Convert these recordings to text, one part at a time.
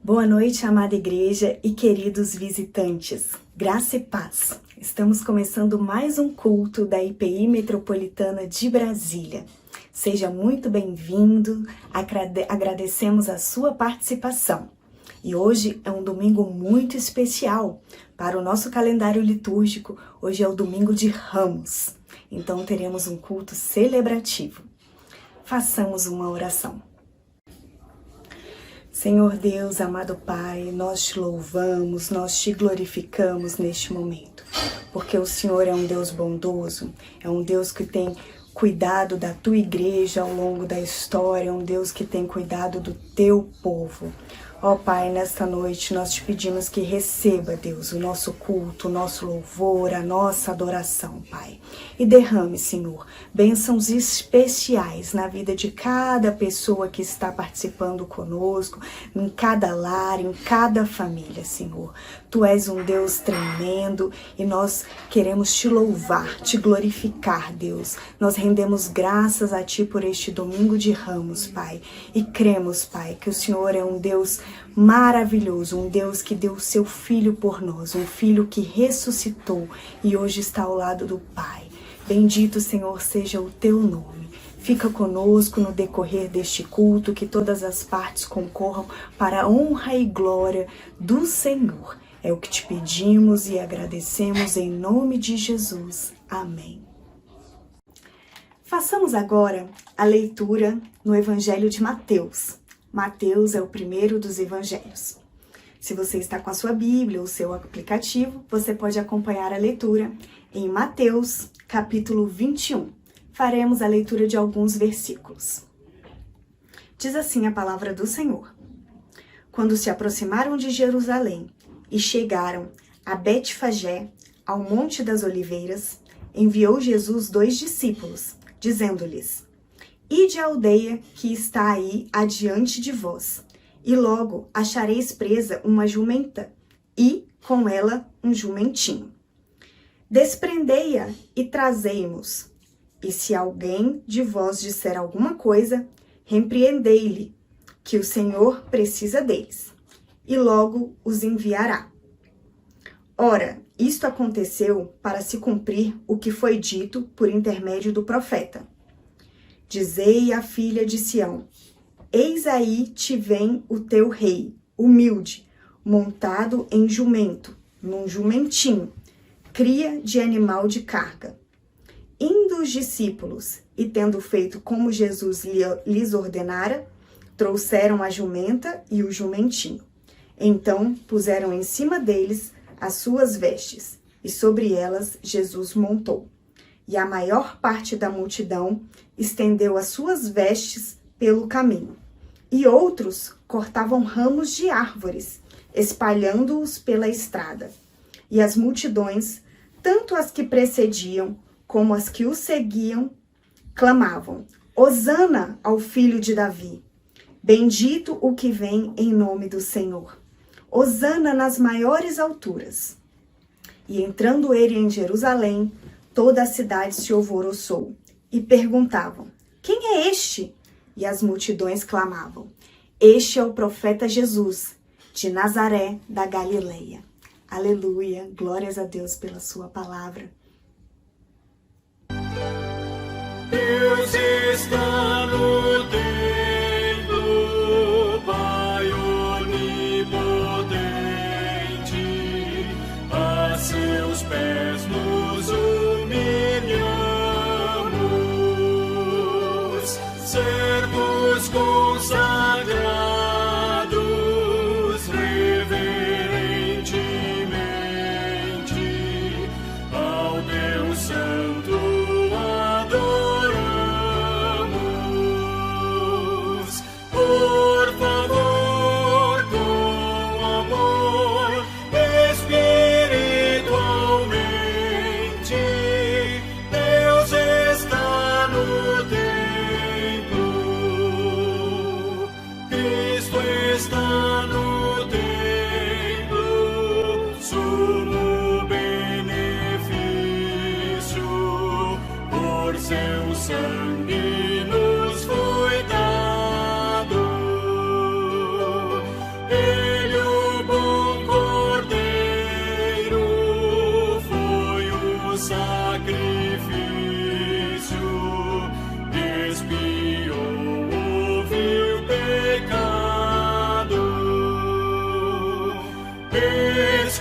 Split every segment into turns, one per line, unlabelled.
Boa noite, amada igreja e queridos visitantes. Graça e paz. Estamos começando mais um culto da IPI Metropolitana de Brasília. Seja muito bem-vindo, agradecemos a sua participação. E hoje é um domingo muito especial para o nosso calendário litúrgico. Hoje é o domingo de Ramos, então teremos um culto celebrativo. Façamos uma oração. Senhor Deus, amado Pai, nós te louvamos, nós te glorificamos neste momento, porque o Senhor é um Deus bondoso, é um Deus que tem cuidado da tua igreja ao longo da história, é um Deus que tem cuidado do teu povo. Ó Pai, nesta noite nós te pedimos que receba, Deus, o nosso culto, o nosso louvor, a nossa adoração, Pai. E derrame, Senhor, bênçãos especiais na vida de cada pessoa que está participando conosco, em cada lar, em cada família, Senhor. Tu és um Deus tremendo e nós queremos te louvar, te glorificar, Deus. Nós rendemos graças a Ti por este domingo de Ramos, Pai. E cremos, Pai, que o Senhor é um Deus maravilhoso, um Deus que deu o seu Filho por nós, um Filho que ressuscitou e hoje está ao lado do Pai. Bendito, Senhor, seja o Teu nome. Fica conosco no decorrer deste culto, que todas as partes concorram para a honra e glória do Senhor. É o que te pedimos e agradecemos em nome de Jesus. Amém. Façamos agora a leitura no Evangelho de Mateus. Mateus é o primeiro dos evangelhos. Se você está com a sua Bíblia ou seu aplicativo, você pode acompanhar a leitura em Mateus, capítulo 21. Faremos a leitura de alguns versículos. Diz assim a palavra do Senhor. Quando se aproximaram de Jerusalém e chegaram a Betfagé, ao Monte das Oliveiras, enviou Jesus 2 discípulos, dizendo-lhes: Ide à aldeia que está aí adiante de vós, e logo achareis presa uma jumenta, e com ela um jumentinho. Desprendei-a e trazei-mos. E se alguém de vós disser alguma coisa, repreendei-lhe, que o Senhor precisa deles, e logo os enviará. Ora, isto aconteceu para se cumprir o que foi dito por intermédio do profeta. Dizei à filha de Sião: Eis aí te vem o teu rei, humilde, montado em jumento, num jumentinho, cria de animal de carga. Indo os discípulos, e tendo feito como Jesus lhes ordenara, trouxeram a jumenta e o jumentinho. Então puseram em cima deles as suas vestes, e sobre elas Jesus montou. E a maior parte da multidão estendeu as suas vestes pelo caminho. E outros cortavam ramos de árvores, espalhando-os pela estrada. E as multidões, tanto as que precediam como as que o seguiam, clamavam: Hosana ao filho de Davi! Bendito o que vem em nome do Senhor! Hosana nas maiores alturas! E entrando ele em Jerusalém, toda a cidade se alvoroçou e perguntavam: Quem é este? E as multidões clamavam: Este é o profeta Jesus, de Nazaré da Galileia. Aleluia, glórias a Deus pela sua palavra.
Deus está no templo, Pai onipotente, a seus pés nos humilhamos, servos consagrados, reverentemente ao Deus Santo adoramos.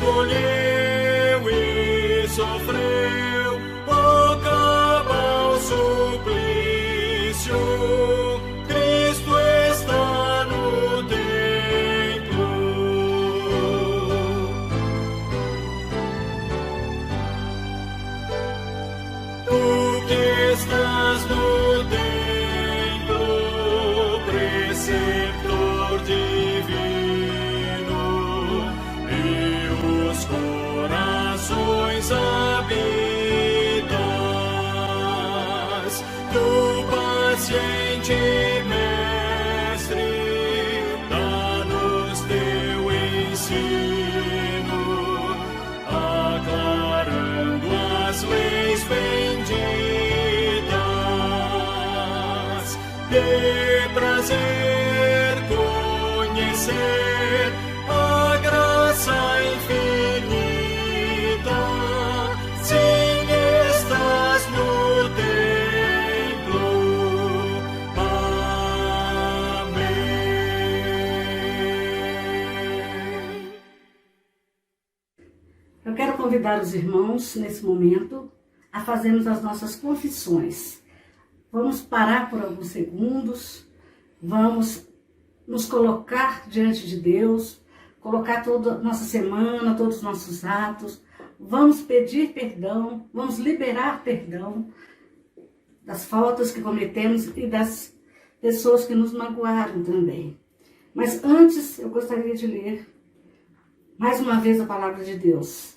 escolheu e sofreu o cabal suplício. Cristo está no templo. Tu que estás no templo, preceptor divino, e os corações habitas, tu paciente mestre, dá-nos teu ensino, aclarando as leis benditas. De prazer conhecer a graça infinita. Sim, estás no templo. Amém.
Eu quero convidar os irmãos, nesse momento, a fazermos as nossas confissões. Vamos parar por alguns segundos, vamos nos colocar diante de Deus, colocar toda a nossa semana, todos os nossos atos, vamos pedir perdão, vamos liberar perdão das faltas que cometemos e das pessoas que nos magoaram também. Mas antes, eu gostaria de ler mais uma vez a palavra de Deus.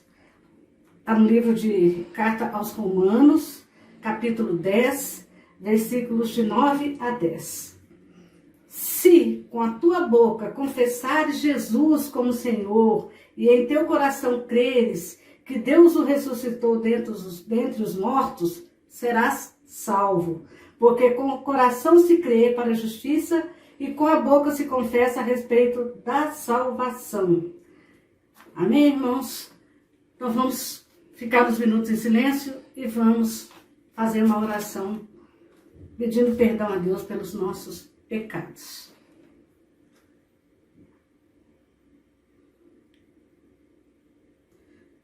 Está no livro de Carta aos Romanos, capítulo 10, versículos de 9 a 10. Se com a tua boca confessares Jesus como Senhor e em teu coração creres que Deus o ressuscitou dentre os mortos, serás salvo. Porque com o coração se crê para a justiça e com a boca se confessa a respeito da salvação. Amém, irmãos? Então vamos ficar uns minutos em silêncio e vamos fazer uma oração pedindo perdão a Deus pelos nossos pecados.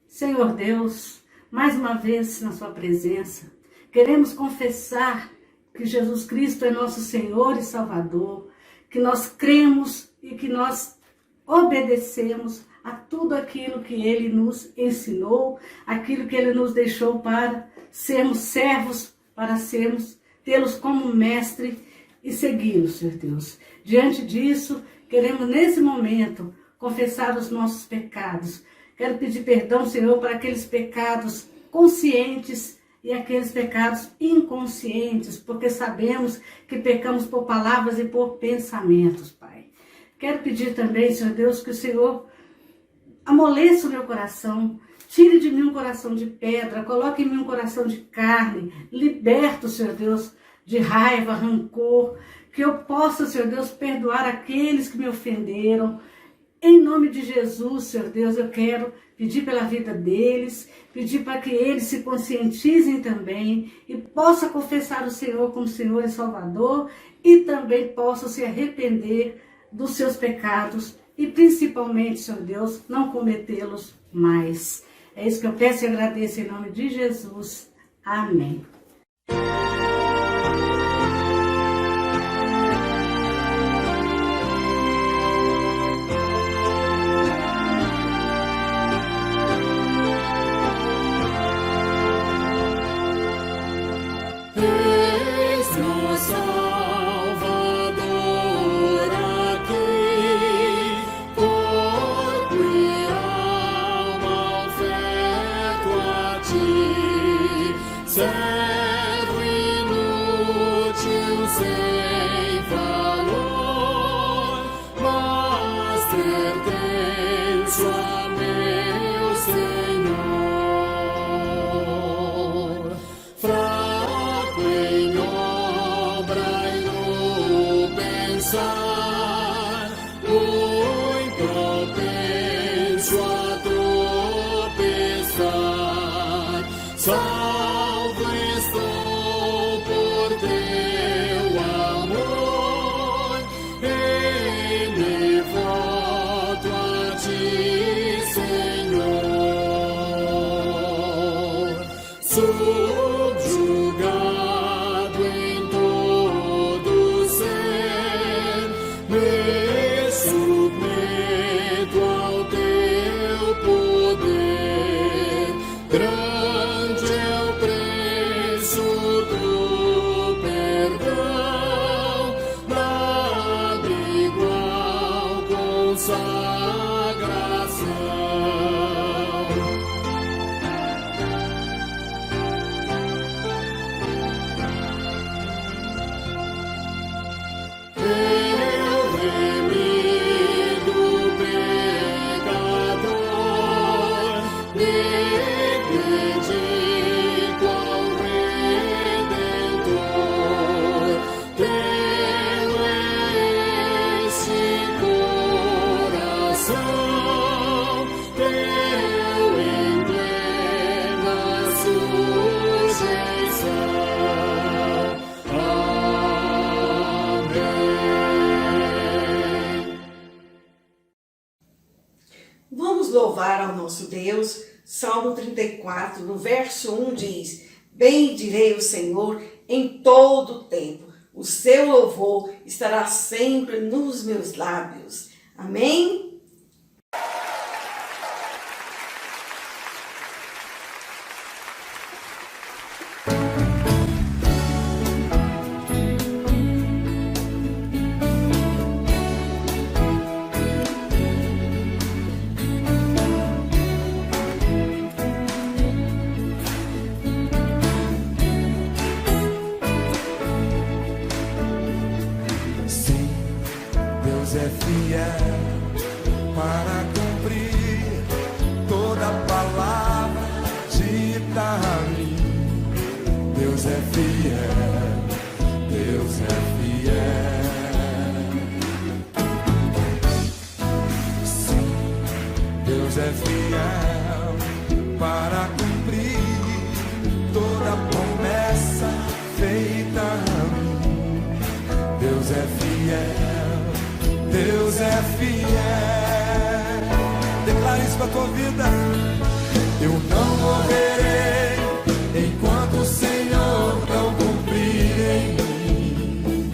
Senhor Deus, mais uma vez na sua presença, queremos confessar que Jesus Cristo é nosso Senhor e Salvador, que nós cremos e que nós obedecemos a tudo aquilo que Ele nos ensinou, aquilo que Ele nos deixou para sermos servos, para tê-los como mestre e segui-los, Senhor Deus. Diante disso, queremos nesse momento confessar os nossos pecados. Quero pedir perdão, Senhor, para aqueles pecados conscientes e aqueles pecados inconscientes, porque sabemos que pecamos por palavras e por pensamentos, Pai. Quero pedir também, Senhor Deus, que o Senhor amoleça o meu coração, tire de mim um coração de pedra, coloque em mim um coração de carne, liberta, Senhor Deus, de raiva, rancor, que eu possa, Senhor Deus, perdoar aqueles que me ofenderam. Em nome de Jesus, Senhor Deus, eu quero pedir pela vida deles, pedir para que eles se conscientizem também e possam confessar o Senhor como Senhor e Salvador e também possam se arrepender dos seus pecados e principalmente, Senhor Deus, não cometê-los mais. É isso que eu peço e agradeço em nome de Jesus. Amém.
Servo inútil sem valor, mas pertenço a meu Senhor. Fraco em obra e no pensar, muito propenso a tropeçar. Salvo estou por teu amor, em devoto a ti, Senhor. subjugado em todo ser, me submeto ao teu poder. Grande é o preço do perdão, nada igual consagração.
Vamos louvar ao nosso Deus. Salmo 34, no verso 1 diz: bendirei o Senhor em todo o tempo. O seu louvor estará sempre nos meus lábios. Amém?
Deus é fiel para cumprir toda palavra dita a mim. Deus é fiel, Deus é fiel. Sim, Deus é fiel para cumprir toda promessa feita a mim. Deus é fiel, Deus é fiel. Declare isso para a tua vida. Eu não morrerei enquanto o Senhor não cumprir em mim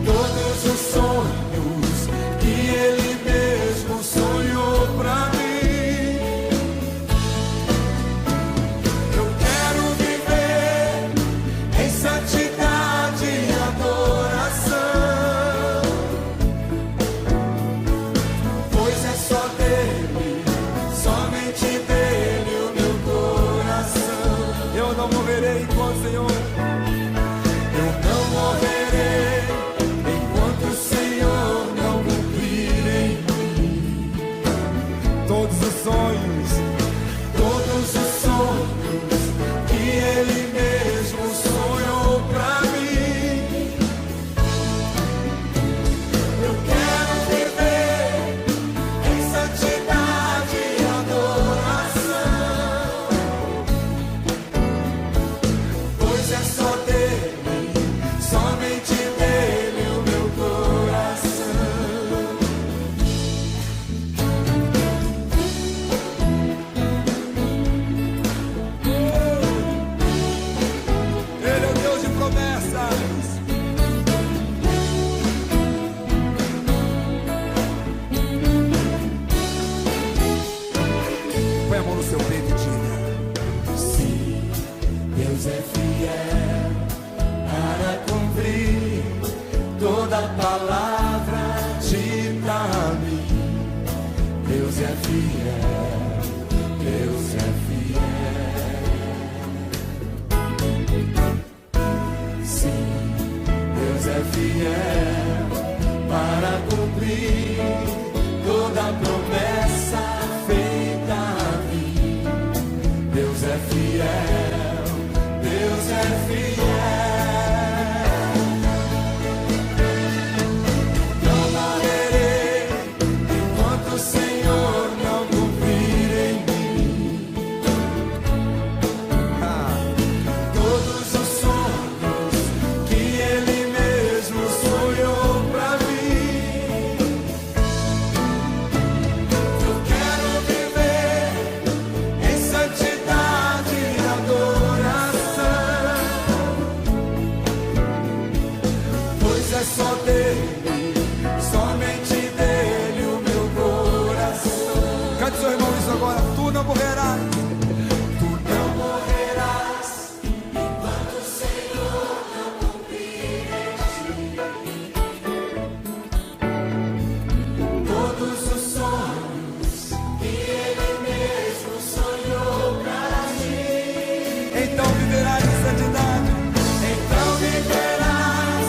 todos os sonhos que Ele mesmo sonhou para mim. Eu quero viver em santidade e adoração, pois é só dele, somente dele o meu coração. Eu não morrerei enquanto o Senhor, eu não morrerei enquanto o Senhor não cumprir em mim todos os sonhos que Ele mesmo sonhou pra mim. Eu quero viver em santidade e adoração, pois é só dele, somente dele o meu coração. Ele é o Deus de promessas. Põe a mão no seu peito e diga: sim, Deus é fiel para cumprir toda palavra dita a mim. Deus é fiel, Deus é fiel. Sim, Deus é fiel para cumprir toda promessa feita a mim. Deus é fiel, Deus é fiel. Não morrerei enquanto o Senhor não cumprir em mim todos os sonhos que Ele mesmo sonhou pra mim. só dele, somente dele o meu coração. Cante seu irmão isso agora. Tu não morrerás, tu não morrerás, enquanto o Senhor não cumprir todos os sonhos que Ele mesmo sonhou pra ti. Então viverás em santidade. Então viverás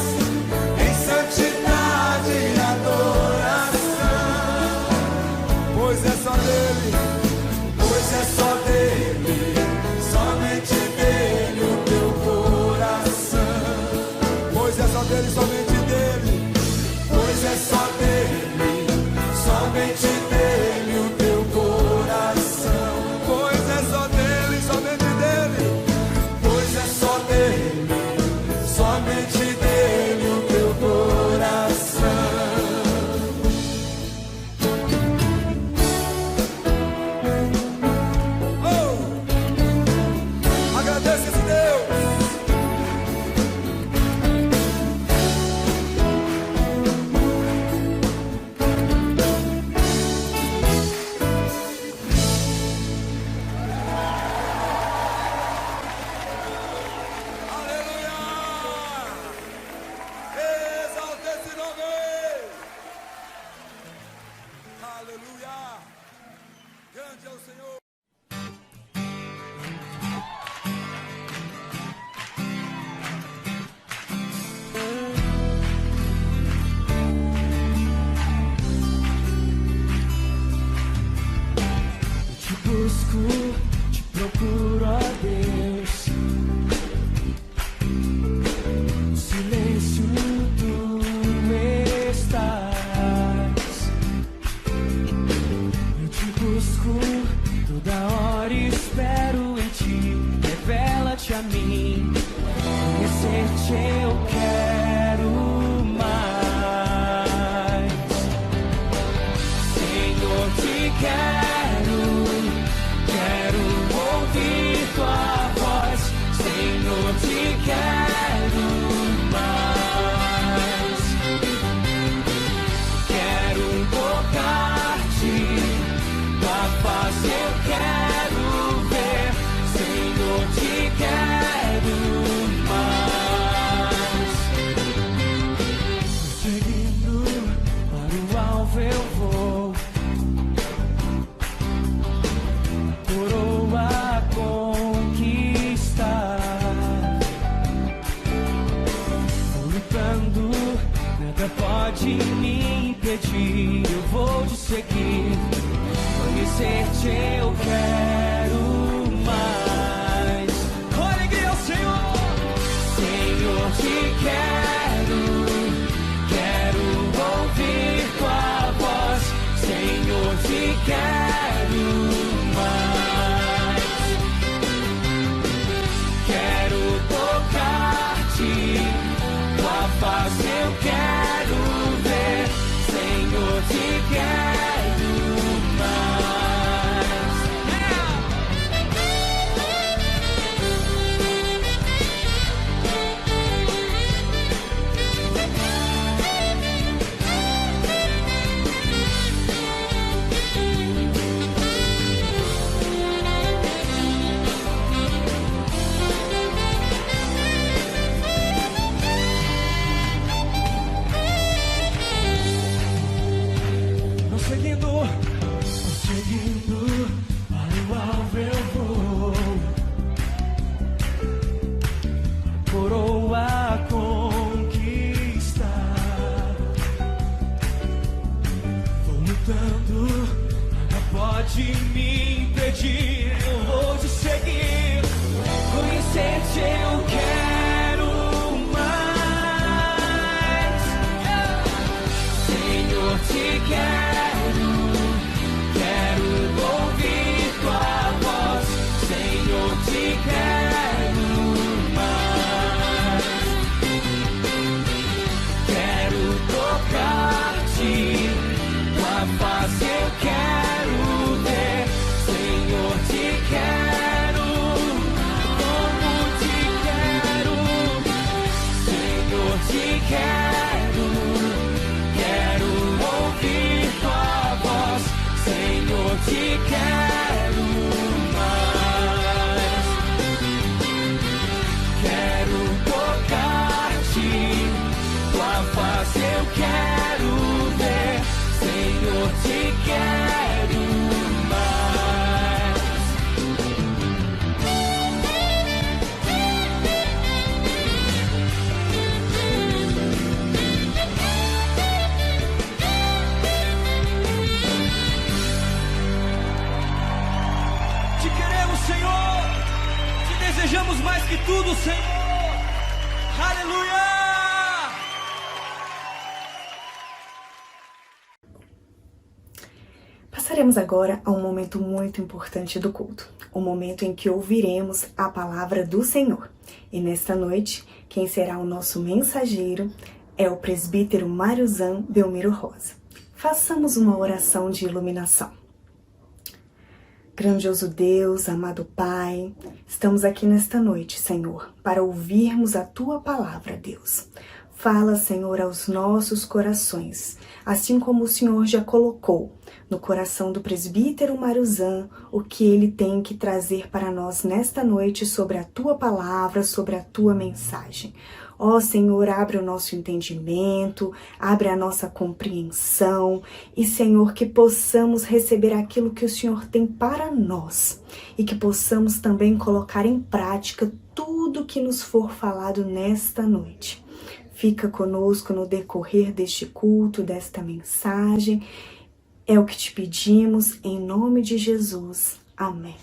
em santidade e adoração. Pois é só dele, pois é só dele, somente dele o teu coração. Pois é só dele, somente dele, pois é só dele, somente dele o teu coração. Pois é só dele, somente dele, pois é só dele, somente dele o teu coração. Oh! Agradeça esse Deus. Aleluia! Exalta esse nome! Aleluia! Grande é o Senhor!
Te busco, te procuro, ó Deus. No silêncio tu estás. Eu te busco toda hora e espero em ti. Revela-te a mim. Conhecer-te eu quero mais. Senhor, te quero. Quero ouvir tua voz, Senhor, te quero mais. Quero tocar-te, tua face eu quero ver, Senhor, te quero mais. Seguindo para o alvo eu vou. Coroa conquistar. Vou lutando, nada pode me impedir. Eu vou te seguir, conhecer-te eu quero mais. Com alegria ao Senhor, Senhor, te quero. Quero ouvir tua voz, Senhor, te quero mais. Quero tocar-te, tua face eu quero ver, Senhor, te quero mais. Seguindo, para o alvo eu vou. Coroa conquistar. Vou lutando, nada pode me impedir. Eu vou te seguir, conhecer-te eu quero mais. Senhor, te quero. Quero ouvir tua voz, Senhor, te quero mais. Quero tocar-te, tua face eu quero ver, Senhor, te quero. Como te quero, Senhor, te quero
Passaremos agora a um momento muito importante do culto, o momento em que ouviremos a palavra do Senhor. E nesta noite, quem será o nosso mensageiro é o presbítero Mariozan Belmiro Rosa. Façamos uma oração de iluminação. Grandioso Deus, amado Pai, estamos aqui nesta noite, Senhor, para ouvirmos a Tua palavra, Deus. Fala, Senhor, aos nossos corações, assim como o Senhor já colocou no coração do presbítero Mariozan o que ele tem que trazer para nós nesta noite sobre a Tua palavra, sobre a Tua mensagem. Ó Senhor, abre o nosso entendimento, abre a nossa compreensão e, Senhor, que possamos receber aquilo que o Senhor tem para nós e que possamos também colocar em prática tudo que nos for falado nesta noite. Fica conosco no decorrer deste culto, desta mensagem. É o que te pedimos, em nome de Jesus. Amém.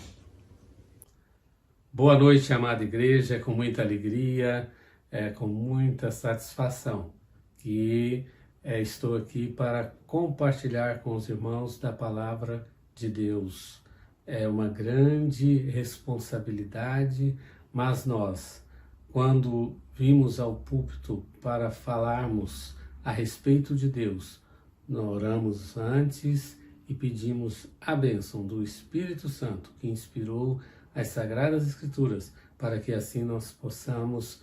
Boa noite, amada igreja, com muita alegria, com muita satisfação que estou aqui para compartilhar com os irmãos da palavra de Deus. É uma grande responsabilidade, mas nós, quando vimos ao púlpito para falarmos a respeito de Deus, nós oramos antes e pedimos a bênção do Espírito Santo, que inspirou as Sagradas Escrituras, para que assim nós possamos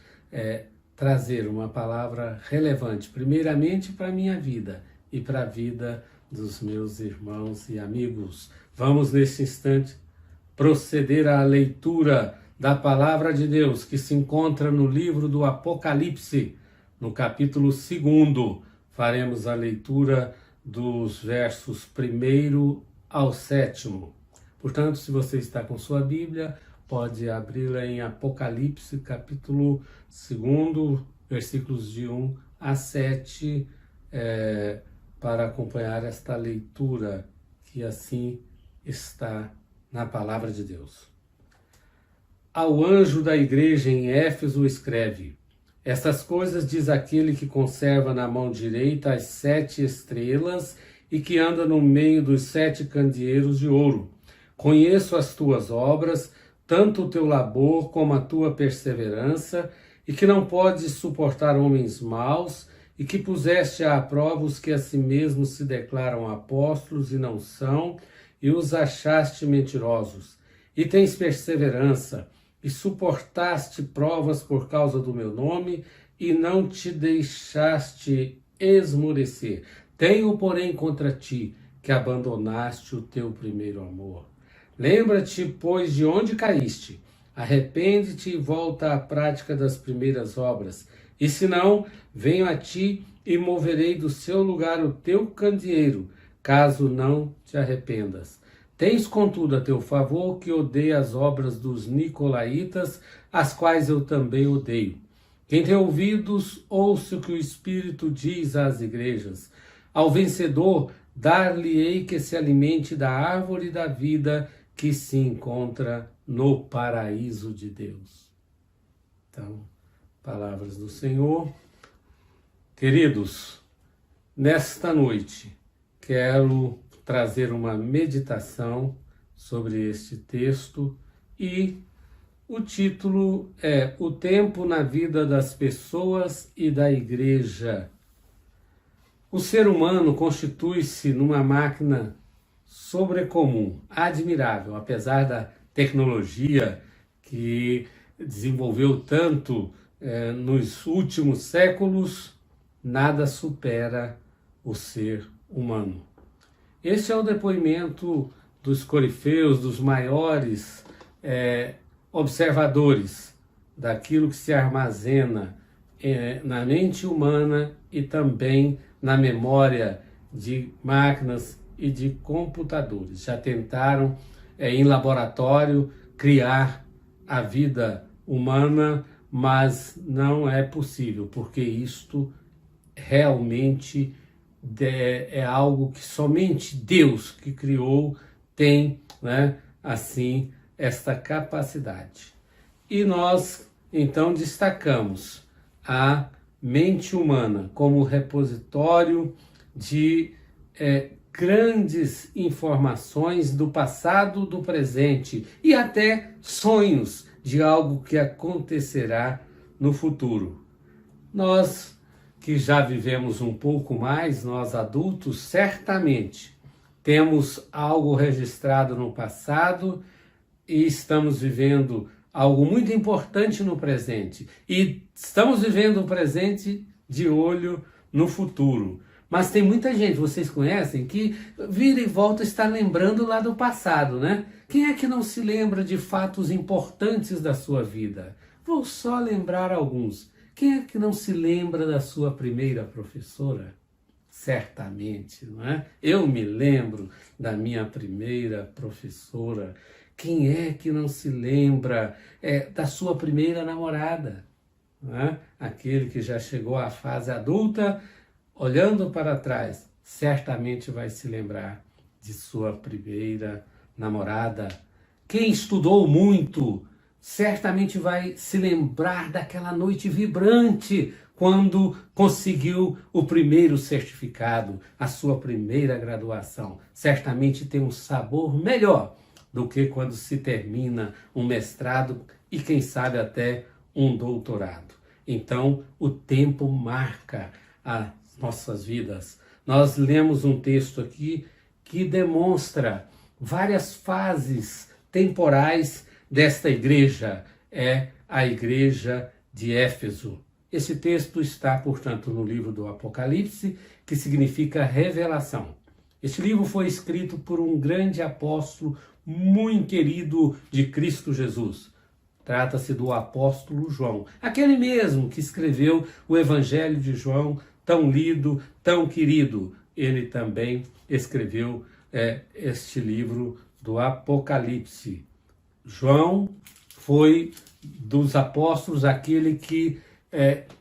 trazer uma palavra relevante, primeiramente para a minha vida e para a vida dos meus irmãos e amigos. Vamos, nesse instante, proceder à leitura da palavra de Deus, que se encontra no livro do Apocalipse, no capítulo 2. Faremos a leitura dos versos 1 ao 7. Portanto, se você está com sua Bíblia, pode abri-la em Apocalipse, capítulo 2, versículos de 1 a 7, para acompanhar esta leitura, que assim está na palavra de Deus. Ao anjo da igreja em Éfeso escreve: estas coisas diz aquele que conserva na mão direita as 7 estrelas e que anda no meio dos 7 candeeiros de ouro. Conheço as tuas obras, tanto o teu labor como a tua perseverança, e que não podes suportar homens maus, e que puseste à prova os que a si mesmos se declaram apóstolos e não são, e os achaste mentirosos. E tens perseverança, e suportaste provas por causa do meu nome, e não te deixaste esmorecer. Tenho, porém, contra ti, que abandonaste o teu primeiro amor. Lembra-te, pois, de onde caíste. Arrepende-te e volta à prática das primeiras obras. E se não, venho a ti e moverei do seu lugar o teu candeeiro, caso não te arrependas. Tens, contudo, a teu favor que odeia as obras dos nicolaítas, as quais eu também odeio. Quem tem ouvidos, ouça o que o Espírito diz às igrejas. Ao vencedor, dar-lhe-ei que se alimente da árvore da vida que se encontra no paraíso de Deus. Então, palavras do Senhor. Queridos, nesta noite, quero trazer uma meditação sobre este texto e o título é O Tempo na Vida das Pessoas e da Igreja. O ser humano constitui-se numa máquina sobrecomum, admirável, apesar da tecnologia que desenvolveu tanto nos últimos séculos, nada supera o ser humano. Este é o depoimento dos corifeus, dos maiores observadores daquilo que se armazena na mente humana e também na memória de máquinas e de computadores. Já tentaram, em laboratório, criar a vida humana, mas não é possível, porque isto realmente é algo que somente Deus que criou tem, assim, esta capacidade. E nós, então, destacamos a mente humana como repositório de grandes informações do passado, do presente e até sonhos de algo que acontecerá no futuro. Nós que já vivemos um pouco mais, nós adultos, certamente temos algo registrado no passado e estamos vivendo algo muito importante no presente. E estamos vivendo o presente de olho no futuro. Mas tem muita gente, vocês conhecem, que vira e volta está lembrando lá do passado, né? Quem é que não se lembra de fatos importantes da sua vida? Vou só lembrar alguns. Quem é que não se lembra da sua primeira professora? Certamente, não é? Eu me lembro da minha primeira professora. Quem é que não se lembra da sua primeira namorada? Não é? Aquele que já chegou à fase adulta, olhando para trás, certamente vai se lembrar de sua primeira namorada. Quem estudou muito, certamente vai se lembrar daquela noite vibrante quando conseguiu o primeiro certificado, a sua primeira graduação. Certamente tem um sabor melhor do que quando se termina um mestrado e quem sabe até um doutorado. Então, o tempo marca as nossas vidas. Nós lemos um texto aqui que demonstra várias fases temporais desta igreja. É a igreja de Éfeso. Esse texto está, portanto, no livro do Apocalipse, que significa revelação. Este livro foi escrito por um grande apóstolo muito querido de Cristo Jesus. Trata-se do apóstolo João, aquele mesmo que escreveu o Evangelho de João, tão lido, tão querido. Ele também escreveu este livro do Apocalipse. João foi dos apóstolos aquele que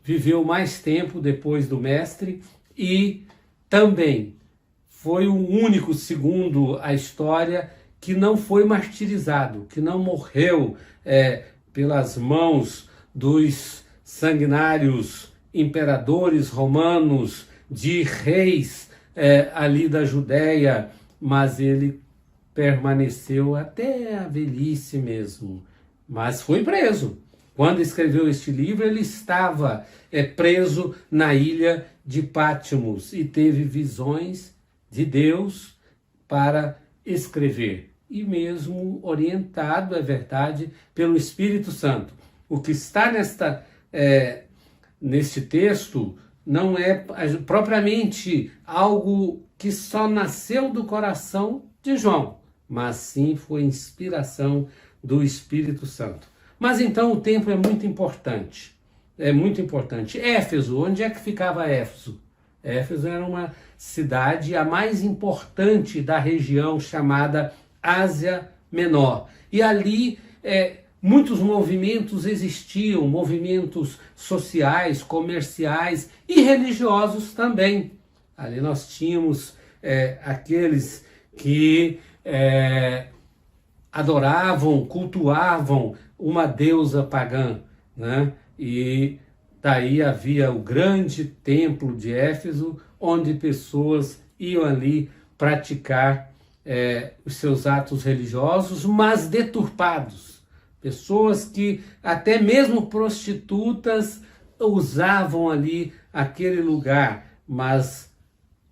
viveu mais tempo depois do mestre e também foi o único, segundo a história, que não foi martirizado, que não morreu pelas mãos dos sanguinários imperadores romanos, de reis ali da Judéia, mas ele permaneceu até a velhice mesmo, mas foi preso. Quando escreveu este livro, ele estava preso na ilha de Patmos e teve visões de Deus para escrever. E mesmo orientado, é verdade, pelo Espírito Santo. O que está neste texto não é propriamente algo que só nasceu do coração de João, mas sim foi inspiração do Espírito Santo. Mas então o tempo é muito importante. É muito importante. Éfeso, onde é que ficava Éfeso? Éfeso era uma cidade a mais importante da região chamada Ásia Menor. E ali muitos movimentos existiam, movimentos sociais, comerciais e religiosos também. Ali nós tínhamos aqueles que adoravam, cultuavam uma deusa pagã, né? E daí havia o grande templo de Éfeso, onde pessoas iam ali praticar os seus atos religiosos, mas deturpados. Pessoas que, até mesmo prostitutas, usavam ali aquele lugar, mas,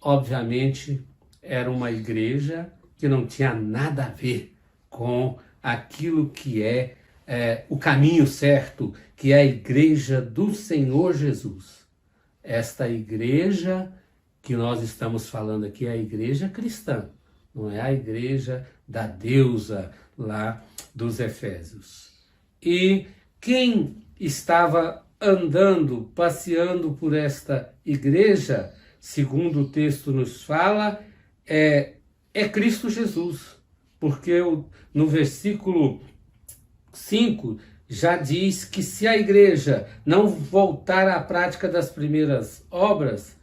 obviamente, era uma igreja que não tinha nada a ver com aquilo que é o caminho certo, que é a igreja do Senhor Jesus. Esta igreja que nós estamos falando aqui é a igreja cristã, não é a igreja da deusa lá dos Efésios. E quem estava andando, passeando por esta igreja, segundo o texto nos fala, é Cristo Jesus, porque no versículo 5 já diz que se a igreja não voltar à prática das primeiras obras,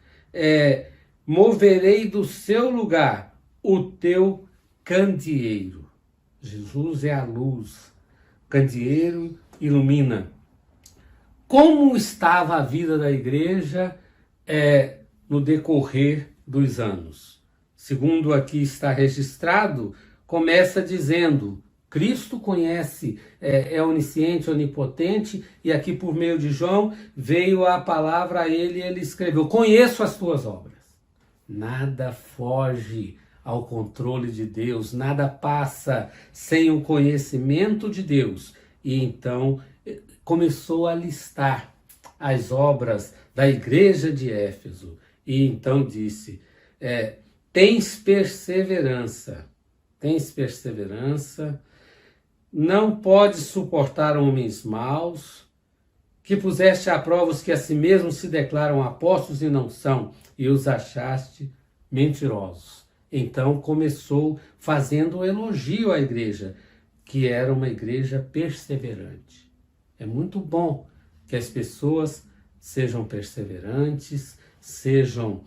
moverei do seu lugar o teu candeeiro. Jesus é a luz, candeeiro ilumina. Como estava a vida da igreja no decorrer dos anos? segundo aqui está registrado, começa dizendo: Cristo conhece, é onisciente, onipotente, e aqui por meio de João veio a palavra a ele e ele escreveu: conheço as tuas obras. Nada foge ao controle de Deus, nada passa sem o conhecimento de Deus. E então começou a listar as obras da igreja de Éfeso. E então disse: tens perseverança, não podes suportar homens maus, que puseste à prova os que a si mesmos se declaram apóstolos e não são, e os achaste mentirosos. Então começou fazendo um elogio à igreja, que era uma igreja perseverante. É muito bom que as pessoas sejam perseverantes, sejam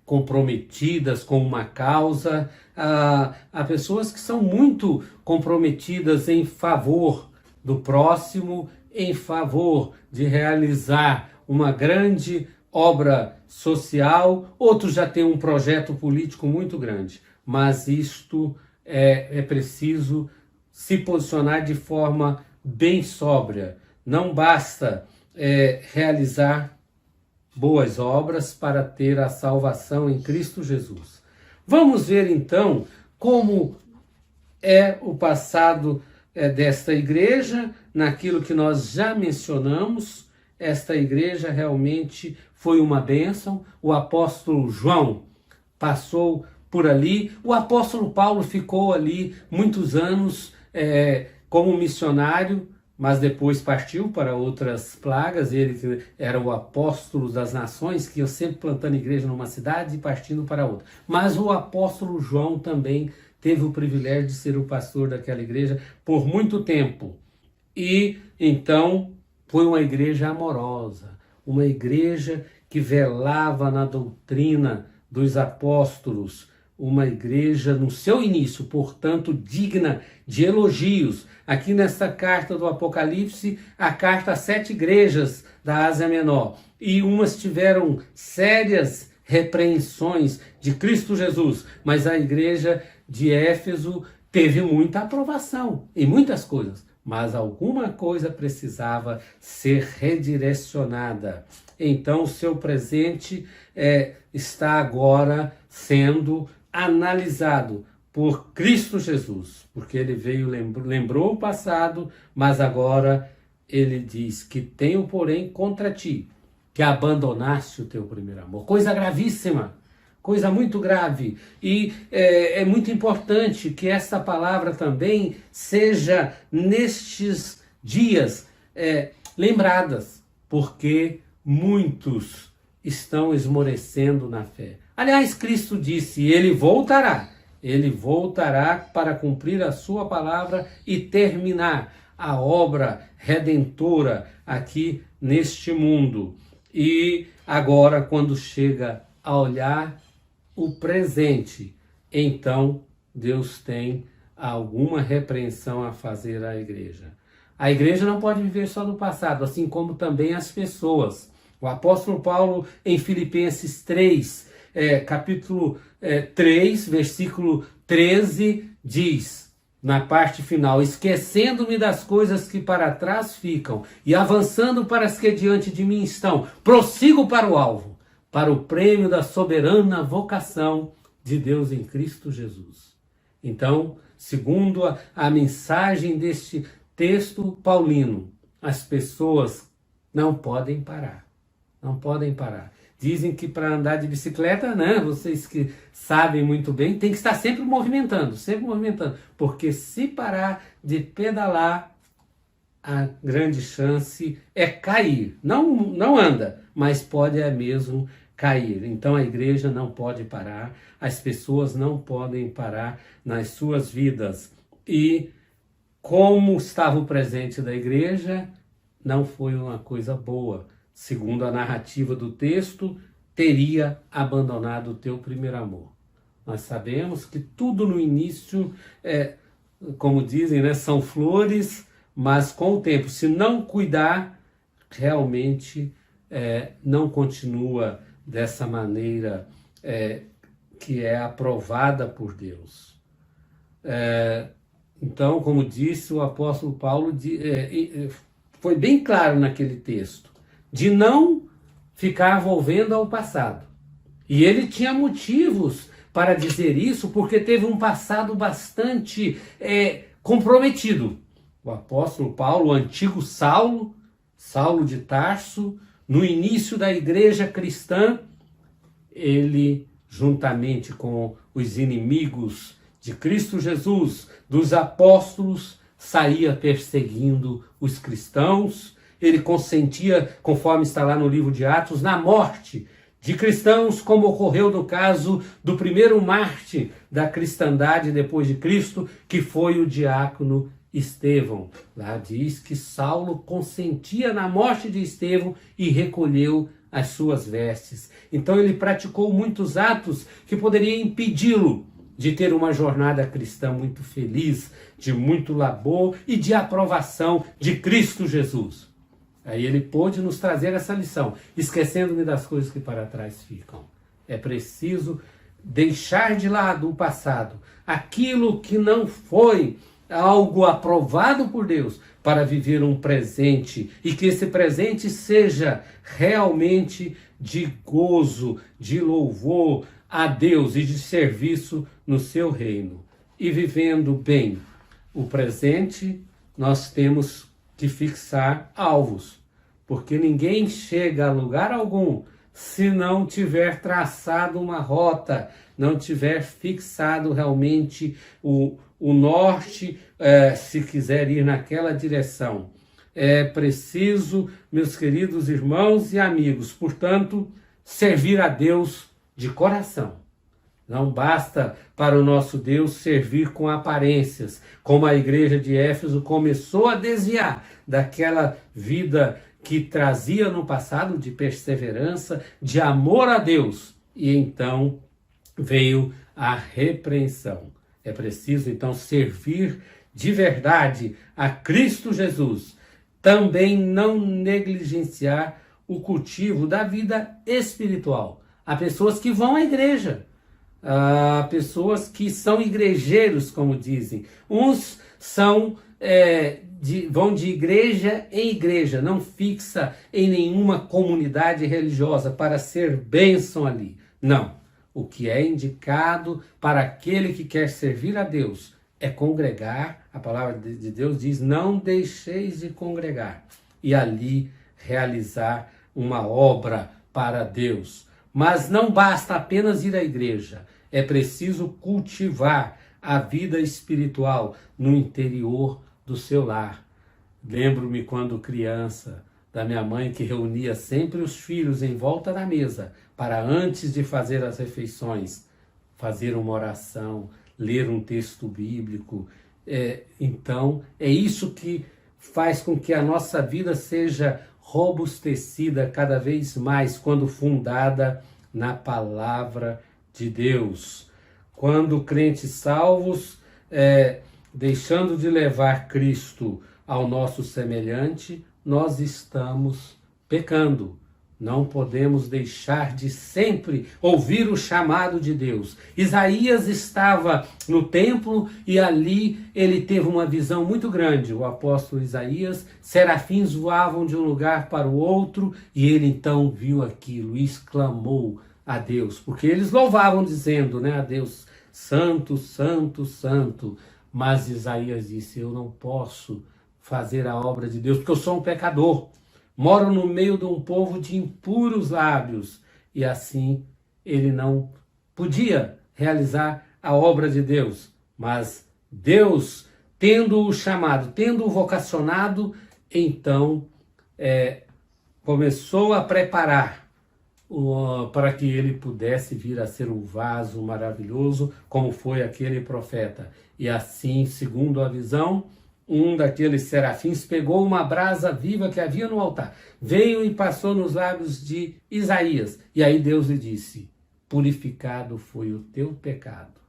comprometidas com uma causa. Há pessoas que são muito comprometidas em favor do próximo, em favor de realizar uma grande obra social. Outros já têm um projeto político muito grande, mas isto é preciso se posicionar de forma bem sóbria. Não basta realizar boas obras para ter a salvação em Cristo Jesus. Vamos ver então como é o passado desta igreja, naquilo que nós já mencionamos. Esta igreja realmente foi uma bênção. O apóstolo João passou por ali, o apóstolo Paulo ficou ali muitos anos como missionário, mas depois partiu para outras plagas. Ele era o apóstolo das nações, que ia sempre plantando igreja numa cidade e partindo para outra. Mas o apóstolo João também teve o privilégio de ser o pastor daquela igreja por muito tempo. E então foi uma igreja amorosa, uma igreja que velava na doutrina dos apóstolos, uma igreja no seu início, portanto, digna de elogios. Aqui nesta carta do Apocalipse, a carta às 7 igrejas da Ásia Menor. E umas tiveram sérias repreensões de Cristo Jesus, mas a igreja de Éfeso teve muita aprovação em muitas coisas, mas alguma coisa precisava ser redirecionada. Então, o seu presente está agora sendo analisado por Cristo Jesus, porque ele veio, lembrou o passado, mas agora ele diz que tenho, porém, contra ti, que abandonaste o teu primeiro amor. Coisa gravíssima, coisa muito grave. E é muito importante que esta palavra também seja, nestes dias, lembradas, porque muitos estão esmorecendo na fé. Aliás, Cristo disse: ele voltará para cumprir a sua palavra e terminar a obra redentora aqui neste mundo. E agora, quando chega a olhar o presente, então Deus tem alguma repreensão a fazer à igreja. A igreja não pode viver só no passado, assim como também as pessoas. O apóstolo Paulo, em Filipenses 3, capítulo 3, versículo 13, diz, na parte final: esquecendo-me das coisas que para trás ficam e avançando para as que diante de mim estão, prossigo para o alvo, para o prêmio da soberana vocação de Deus em Cristo Jesus. Então, segundo a mensagem deste texto paulino, as pessoas não podem parar. Não podem parar. Dizem que para andar de bicicleta, né, vocês que sabem muito bem, tem que estar sempre movimentando, porque se parar de pedalar, a grande chance é cair. Não anda, mas pode mesmo cair. Então a igreja não pode parar, as pessoas não podem parar nas suas vidas. E como estava o presente da igreja, não foi uma coisa boa. Segundo a narrativa do texto, teria abandonado o teu primeiro amor. Nós sabemos que tudo no início, como dizem, né, são flores, mas com o tempo, se não cuidar, realmente não continua dessa maneira que é aprovada por Deus. Então, como disse o apóstolo Paulo, foi bem claro naquele texto, de não ficar volvendo ao passado. E ele tinha motivos para dizer isso, porque teve um passado bastante comprometido. O apóstolo Paulo, o antigo Saulo de Tarso, no início da igreja cristã, ele, juntamente com os inimigos de Cristo Jesus, dos apóstolos, saía perseguindo os cristãos. Ele consentia, conforme está lá no livro de Atos, na morte de cristãos, como ocorreu no caso do primeiro mártir da cristandade depois de Cristo, que foi o diácono Estevão. Lá diz que Saulo consentia na morte de Estevão e recolheu as suas vestes. Então ele praticou muitos atos que poderiam impedi-lo de ter uma jornada cristã muito feliz, de muito labor e de aprovação de Cristo Jesus. Aí ele pôde nos trazer essa lição, esquecendo-me das coisas que para trás ficam. É preciso deixar de lado o passado, aquilo que não foi algo aprovado por Deus, para viver um presente, e que esse presente seja realmente de gozo, de louvor a Deus e de serviço no seu reino. E vivendo bem o presente, nós temos que fixar alvos, porque ninguém chega a lugar algum se não tiver traçado uma rota, não tiver fixado realmente o norte, se quiser ir naquela direção. É preciso, meus queridos irmãos e amigos, portanto, servir a Deus de coração. Não basta para o nosso Deus servir com aparências, como a igreja de Éfeso começou a desviar daquela vida que trazia no passado de perseverança, de amor a Deus. E então veio a repreensão. É preciso então servir de verdade a Cristo Jesus. Também não negligenciar o cultivo da vida espiritual. Há pessoas que vão à igreja, há pessoas que são igrejeiros, como dizem. Uns são vão de igreja em igreja, não fixa em nenhuma comunidade religiosa para ser bênção ali. Não. O que é indicado para aquele que quer servir a Deus é congregar. A palavra de Deus diz: não deixeis de congregar, e ali realizar uma obra para Deus. Mas não basta apenas ir à igreja, é preciso cultivar a vida espiritual no interior do seu lar. Lembro-me quando criança, da minha mãe, que reunia sempre os filhos em volta da mesa para, antes de fazer as refeições, fazer uma oração, ler um texto bíblico. Então, é isso que faz com que a nossa vida seja robustecida cada vez mais quando fundada na palavra de Deus. Quando crentes salvos, deixando de levar Cristo ao nosso semelhante, nós estamos pecando. Não podemos deixar de sempre ouvir o chamado de Deus. Isaías estava no templo e ali ele teve uma visão muito grande. O apóstolo Isaías, serafins voavam de um lugar para o outro e ele então viu aquilo e exclamou a Deus, porque eles louvavam dizendo, a Deus, santo, santo, santo. Mas Isaías disse: eu não posso fazer a obra de Deus porque eu sou um pecador. Moro no meio de um povo de impuros lábios. E assim ele não podia realizar a obra de Deus. Mas Deus, tendo-o chamado, tendo-o vocacionado, então começou a preparar para que ele pudesse vir a ser um vaso maravilhoso, como foi aquele profeta. E assim, segundo a visão, um daqueles serafins pegou uma brasa viva que havia no altar, veio e passou nos lábios de Isaías. E aí Deus lhe disse: purificado foi o teu pecado.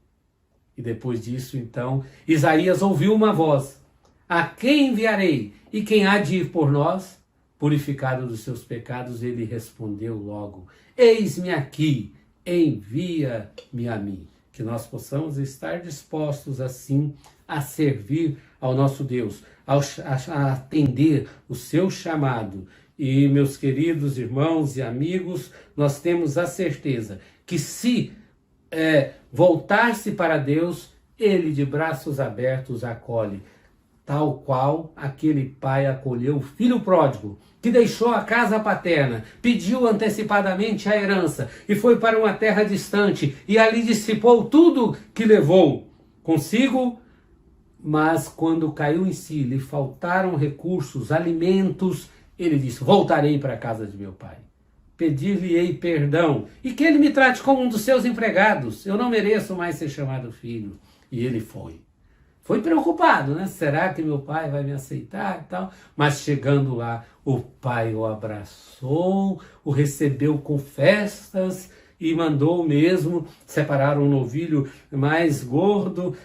E depois disso, então, Isaías ouviu uma voz: a quem enviarei? E quem há de ir por nós? Purificado dos seus pecados, ele respondeu logo: eis-me aqui, envia-me a mim. Que nós possamos estar dispostos assim a servir ao nosso Deus, a atender o seu chamado. E, meus queridos irmãos e amigos, nós temos a certeza que se voltar-se para Deus, Ele de braços abertos acolhe, tal qual aquele pai acolheu o filho pródigo, que deixou a casa paterna, pediu antecipadamente a herança e foi para uma terra distante e ali dissipou tudo que levou consigo. Mas quando caiu em si, lhe faltaram recursos, alimentos, ele disse: voltarei para a casa de meu pai, pedir-lhe-ei perdão e que ele me trate como um dos seus empregados, eu não mereço mais ser chamado filho. E ele foi preocupado, né? Será que meu pai vai me aceitar e tal? Mas chegando lá, o pai o abraçou, o recebeu com festas e mandou mesmo separar um novilho mais gordo,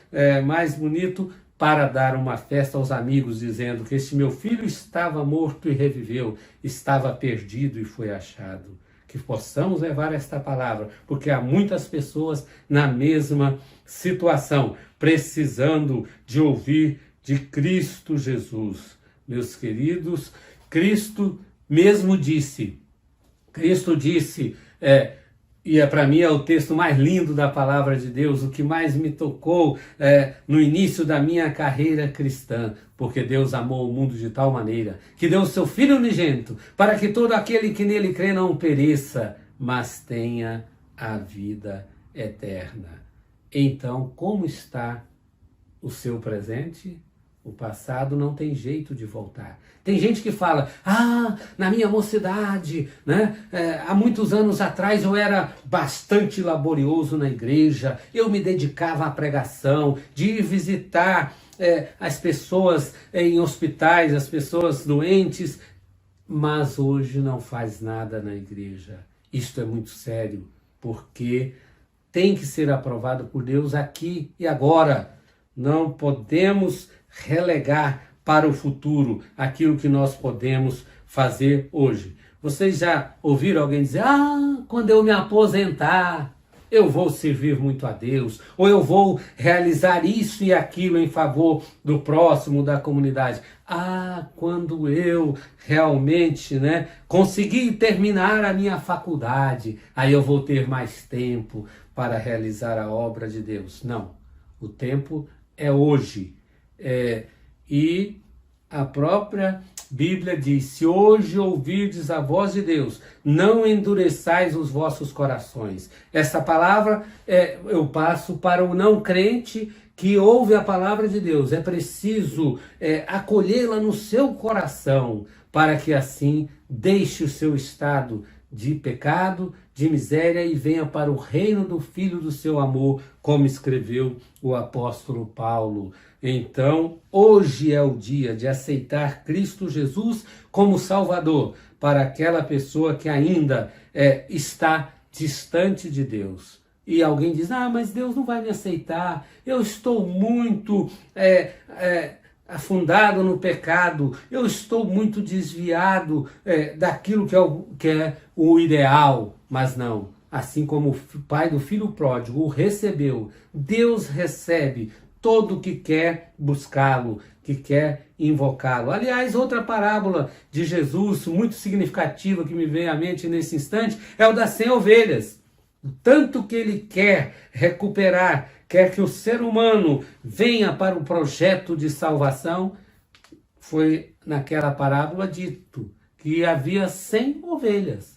mais bonito, para dar uma festa aos amigos, dizendo que este meu filho estava morto e reviveu, estava perdido e foi achado. Que possamos levar esta palavra, porque há muitas pessoas na mesma situação, precisando de ouvir de Cristo Jesus. Meus queridos, Cristo disse, e para mim é o texto mais lindo da palavra de Deus, o que mais me tocou no início da minha carreira cristã, porque Deus amou o mundo de tal maneira que deu o seu Filho unigênito, para que todo aquele que nele crê não pereça, mas tenha a vida eterna. Então, como está o seu presente? O passado não tem jeito de voltar. Tem gente que fala: na minha mocidade, né? Há muitos anos atrás eu era bastante laborioso na igreja, eu me dedicava à pregação, de ir visitar as pessoas em hospitais, as pessoas doentes, mas hoje não faz nada na igreja. Isto é muito sério, porque tem que ser aprovado por Deus aqui e agora. Não podemos relegar para o futuro aquilo que nós podemos fazer hoje. Vocês já ouviram alguém dizer: quando eu me aposentar, eu vou servir muito a Deus, ou eu vou realizar isso e aquilo em favor do próximo, da comunidade. Quando eu realmente conseguir terminar a minha faculdade, aí eu vou ter mais tempo para realizar a obra de Deus. Não, o tempo é hoje. E a própria Bíblia diz: se hoje ouvirdes a voz de Deus, não endureçais os vossos corações. Essa palavra eu passo para o não crente que ouve a palavra de Deus. É preciso acolhê-la no seu coração, para que assim deixe o seu estado de pecado, de miséria e venha para o reino do Filho do seu amor, como escreveu o apóstolo Paulo. Então, hoje é o dia de aceitar Cristo Jesus como Salvador para aquela pessoa que ainda está distante de Deus. E alguém diz: mas Deus não vai me aceitar, eu estou muito afundado no pecado, eu estou muito desviado daquilo que é o ideal. Mas não, assim como o pai do filho pródigo o recebeu, Deus recebe todo que quer buscá-lo, que quer invocá-lo. Aliás, outra parábola de Jesus muito significativa que me vem à mente nesse instante é o das 100 ovelhas. O tanto que ele quer recuperar, quer que o ser humano venha para o projeto de salvação, foi naquela parábola dito que havia 100 ovelhas.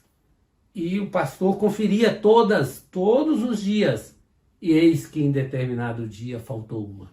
E o pastor conferia todos os dias. E eis que em determinado dia faltou uma.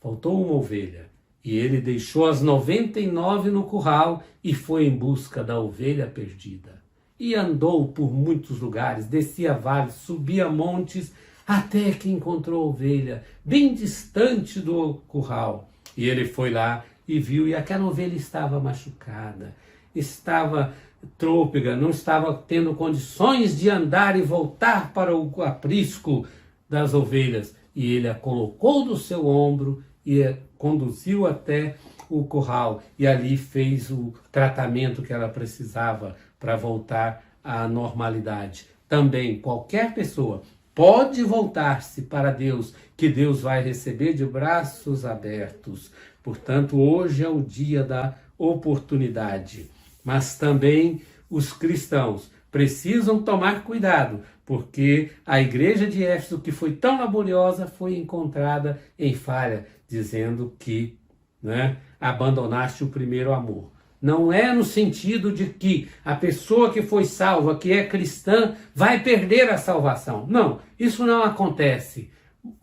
Faltou uma ovelha. E ele deixou as 99 no curral e foi em busca da ovelha perdida. E andou por muitos lugares, descia vales, subia montes, até que encontrou a ovelha, bem distante do curral. E ele foi lá e viu, e aquela ovelha estava machucada, estava trôpega, não estava tendo condições de andar e voltar para o aprisco das ovelhas. E ele a colocou no seu ombro e a conduziu até o curral. E ali fez o tratamento que ela precisava para voltar à normalidade. também qualquer pessoa pode voltar-se para Deus, que Deus vai receber de braços abertos. Portanto, hoje é o dia da oportunidade. Mas também os cristãos precisam tomar cuidado, porque a igreja de Éfeso, que foi tão laboriosa, foi encontrada em falha, dizendo que, né, abandonaste o primeiro amor. Não é no sentido de que a pessoa que foi salva, que é cristã, vai perder a salvação. Não, isso não acontece.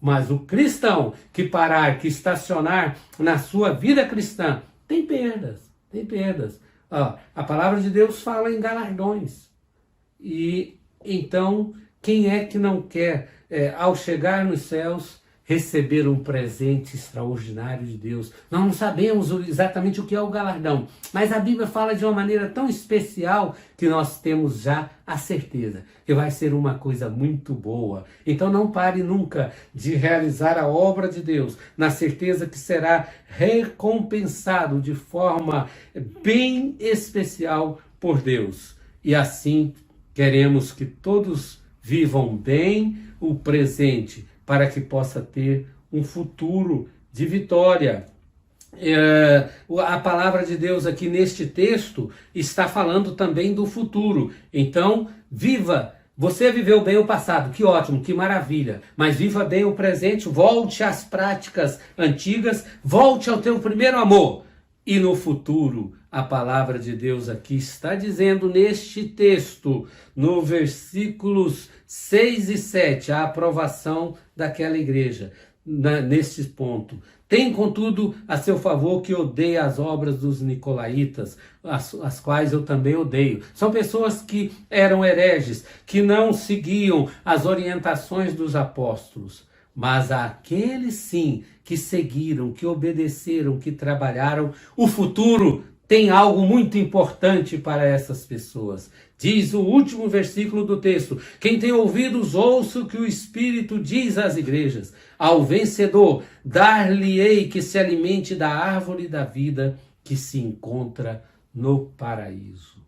Mas o cristão que parar, que estacionar na sua vida cristã, tem perdas, tem perdas. A palavra de Deus fala em galardões. E então, quem é que não quer, ao chegar nos céus, receber um presente extraordinário de Deus? Nós não sabemos exatamente o que é o galardão, mas a Bíblia fala de uma maneira tão especial que nós temos já a certeza que vai ser uma coisa muito boa. Então não pare nunca de realizar a obra de Deus, na certeza que será recompensado de forma bem especial por Deus. E assim queremos que todos vivam bem o presente, para que possa ter um futuro de vitória. A palavra de Deus aqui neste texto está falando também do futuro. Então, viva! Você viveu bem o passado, que ótimo, que maravilha. Mas viva bem o presente, volte às práticas antigas, volte ao teu primeiro amor. E no futuro, a palavra de Deus aqui está dizendo neste texto, no versículos 6 e 7, a aprovação daquela igreja, neste ponto. Tem, contudo, a seu favor que odeia as obras dos nicolaítas, as quais eu também odeio. São pessoas que eram hereges, que não seguiam as orientações dos apóstolos. Mas aqueles sim que seguiram, que obedeceram, que trabalharam, o futuro tem algo muito importante para essas pessoas. Diz o último versículo do texto: quem tem ouvidos, ouça o que o Espírito diz às igrejas. Ao vencedor, dar-lhe-ei que se alimente da árvore da vida que se encontra no paraíso.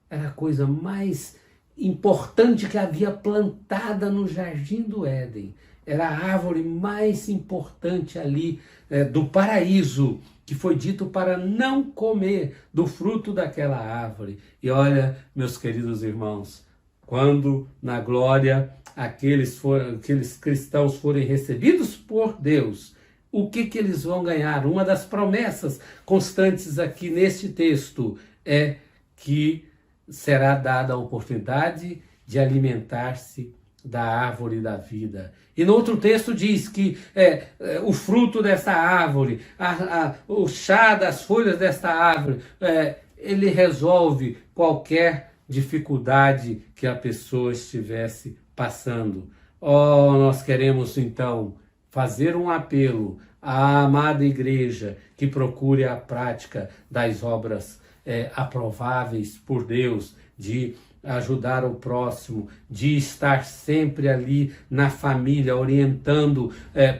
Era a coisa mais importante que havia plantada no jardim do Éden. Era a árvore mais importante ali do paraíso, que foi dito para não comer do fruto daquela árvore. E olha, meus queridos irmãos, quando na glória aqueles cristãos forem recebidos por Deus, o que eles vão ganhar? Uma das promessas constantes aqui neste texto é que será dada a oportunidade de alimentar-se da árvore da vida. E no outro texto diz que o fruto dessa árvore, o chá das folhas desta árvore, ele resolve qualquer dificuldade que a pessoa estivesse passando. Nós queremos então fazer um apelo à amada igreja que procure a prática das obras aprováveis por Deus, de ajudar o próximo, de estar sempre ali na família, orientando